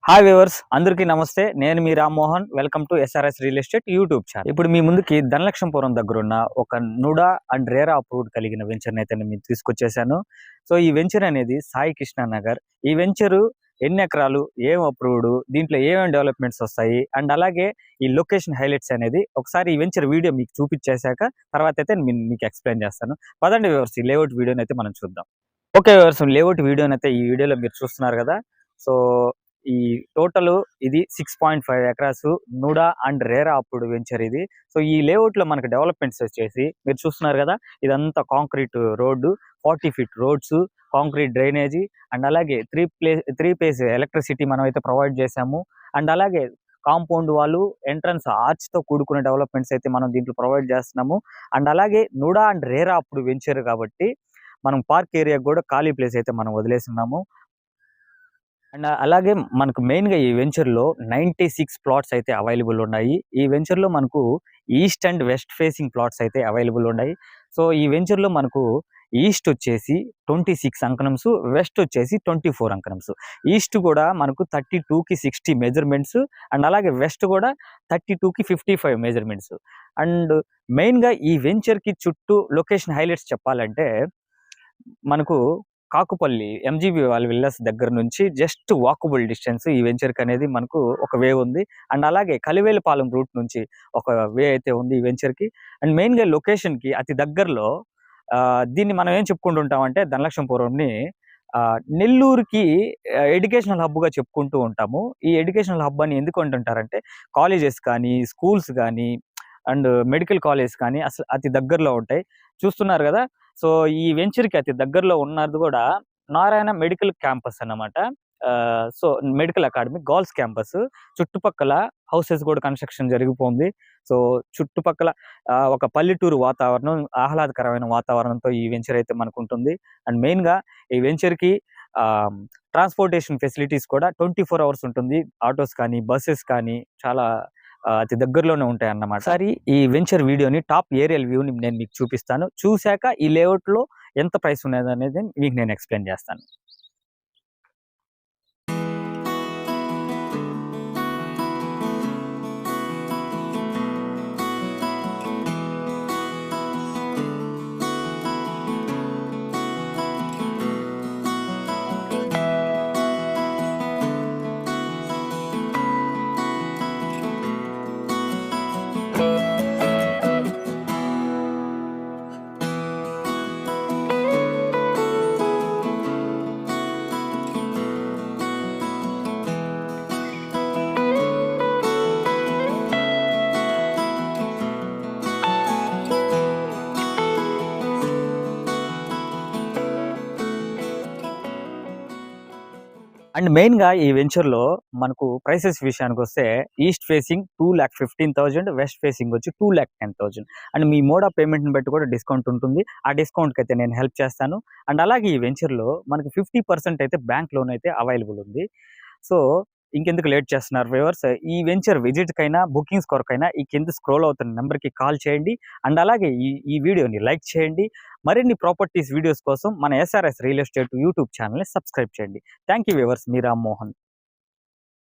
Hi viewers, అందరికీ నమస్తే. నేను మీ Rammohan. Welcome to SRS real estate YouTube channel. ఇప్పుడు మీ ముందుకి ధనలక్ష్మీపురం దగ్గరున్న ఒక నుడా అండ్ రేరా అప్రూవ్డ్ కలిగిన వెంచర్ని అయితే నేను తీసుకొచ్చేసాను. సో ఈ వెంచర్ అనేది సాయి కృష్ణ నగర్. ఈ వెంచరు ఎన్ని ఎకరాలు, ఏం అప్రూవ్డ్, దీంట్లో ఏమేమి డెవలప్మెంట్స్ వస్తాయి అండ్ అలాగే ఈ లొకేషన్ హైలైట్స్ అనేది ఒకసారి ఈ వెంచర్ వీడియో మీకు చూపించేశాక తర్వాత అయితే మీకు ఎక్స్ప్లెయిన్ చేస్తాను. పదండి వ్యూవర్స్, ఈ లేఅవుట్ వీడియోని అయితే మనం చూద్దాం. ఓకే వ్యూవర్స్, లేఅవుట్ వీడియోని అయితే ఈ వీడియోలో మీరు చూస్తున్నారు కదా. సో ఈ టోటల్ ఇది 6.5 ఎకరాస్ నుడా అండ్ రేరా అప్పుడు వెంచర్ ఇది. సో ఈ లేఅవుట్ లో మనకి డెవలప్మెంట్స్ వచ్చేసి మీరు చూస్తున్నారు కదా, ఇదంతా concrete road, 40 feet roads, concrete drainage and అలాగే త్రీ ఫేజ్ ఎలక్ట్రిసిటీ మనం అయితే ప్రొవైడ్ చేసాము. అండ్ అలాగే కాంపౌండ్ వాళ్ళు ఎంట్రన్స్ ఆర్చ్ తో కూడుకునే డెవలప్మెంట్స్ అయితే మనం దీంట్లో ప్రొవైడ్ చేస్తున్నాము. అండ్ అలాగే నుడా అండ్ రేరా అప్పుడు వెంచర్ కాబట్టి మనం పార్క్ ఏరియా కూడా ఖాళీ ప్లేస్ అయితే మనం వదిలేస్తున్నాము. అండ్ అలాగే మనకు మెయిన్‌గా ఈ వెంచర్‌లో 96 ప్లాట్స్ అయితే అవైలబుల్ ఉన్నాయి. ఈ వెంచర్‌లో మనకు east and west facing plots అయితే అవైలబుల్ ఉన్నాయి. సో ఈ వెంచర్‌లో మనకు ఈస్ట్ వచ్చేసి 26 అంకణమ్స్, వెస్ట్ వచ్చేసి 24 అంకణమ్స్. ఈస్ట్ కూడా మనకు 32కి 60 మెజర్మెంట్స్ అండ్ అలాగే వెస్ట్ కూడా 32కి 55 మెజర్మెంట్స్. అండ్ మెయిన్‌గా ఈ వెంచర్‌కి చుట్టూ లొకేషన్ హైలైట్స్ చెప్పాలంటే మనకు కాకుపల్లి ఎంజీబీ వాళ్ళ విల్లాస్ దగ్గర నుంచి జస్ట్ వాకబుల్ డిస్టెన్స్ ఈ వెంచర్కి అనేది మనకు ఒక వే ఉంది. అండ్ అలాగే కలివేలపాలెం రూట్ నుంచి ఒక వే అయితే ఉంది ఈ వెంచర్కి. అండ్ మెయిన్గా లొకేషన్కి అతి దగ్గరలో దీన్ని మనం ఏం చెప్పుకుంటుంటామంటే ధనలక్ష్మీపురంని నెల్లూరుకి ఎడ్యుకేషనల్ హబ్గా చెప్పుకుంటూ ఉంటాము. ఈ ఎడ్యుకేషనల్ హబ్ అని ఎందుకు అంటుంటారంటే కాలేజెస్ కానీ, స్కూల్స్ కానీ అండ్ మెడికల్ కాలేజ్ కానీ అసలు అతి దగ్గరలో ఉంటాయి. చూస్తున్నారు కదా. సో ఈ వెంచర్‌కి అతి దగ్గరలో ఉన్నది కూడా నారాయణ మెడికల్ క్యాంపస్ అన్నమాట. So medical academy girls campus. చుట్టుపక్కల హౌసెస్ కూడా కన్‌స్ట్రక్షన్ జరిగిపోయింది. సో చుట్టుపక్కల ఒక పల్లెటూరు వాతావరణం, ఆహ్లాదకరమైన వాతావరణంతో ఈ వెంచర్ అయితే మనకుంటుంది. అండ్ మెయిన్‌గా ఈ వెంచర్‌కి ట్రాన్స్‌పోర్టేషన్ ఫెసిలిటీస్ కూడా 24 అవర్స్ ఉంటుంది. ఆటోస్ కానీ, బసెస్ కానీ చాలా అతి దగ్గరలోనే ఉంటాయి అన్నమాట. సరే, ఈ వెంచర్ వీడియోని టాప్ ఏరియల్ వ్యూని నేను మీకు చూపిస్తాను. చూశాక ఈ లేఅవుట్ లో ఎంత ప్రైస్ ఉన్నది అనేది మీకు నేను ఎక్స్ప్లెయిన్ చేస్తాను. అండ్ మెయిన్‌గా ఈ వెంచర్‌లో మనకు ప్రైసెస్ విషయానికి వస్తే ఈస్ట్ ఫేసింగ్ 2,15,000, వెస్ట్ ఫేసింగ్ వచ్చి 2,10,000. అండ్ మీ మోడ్ ఆఫ్ పేమెంట్‌ని బట్టి కూడా డిస్కౌంట్ ఉంటుంది. ఆ డిస్కౌంట్‌కి అయితే నేను హెల్ప్ చేస్తాను. అండ్ అలాగే ఈ వెంచర్‌లో మనకు 50% అయితే బ్యాంక్ లోన్ అయితే అవైలబుల్ ఉంది. సో ఇంకెందుకు లేట్ చేస్తున్నారు వ్యూవర్స్, ఈ వెంచర్ విజిట్‌కైనా, బుకింగ్స్ కొరకైనా ఈ కింద స్క్రోల్ అవుతున్న నెంబర్‌కి కాల్ చేయండి. అండ్ అలాగే ఈ వీడియోని లైక్ చేయండి. మరిన్ని ప్రాపర్టీస్ వీడియోస్ కోసం మన ఎస్ఆర్ఎస్ రియల్ ఎస్టేట్ యూట్యూబ్ ఛానల్‌ని సబ్స్క్రైబ్ చేయండి. Thank you viewers, me Rammohan.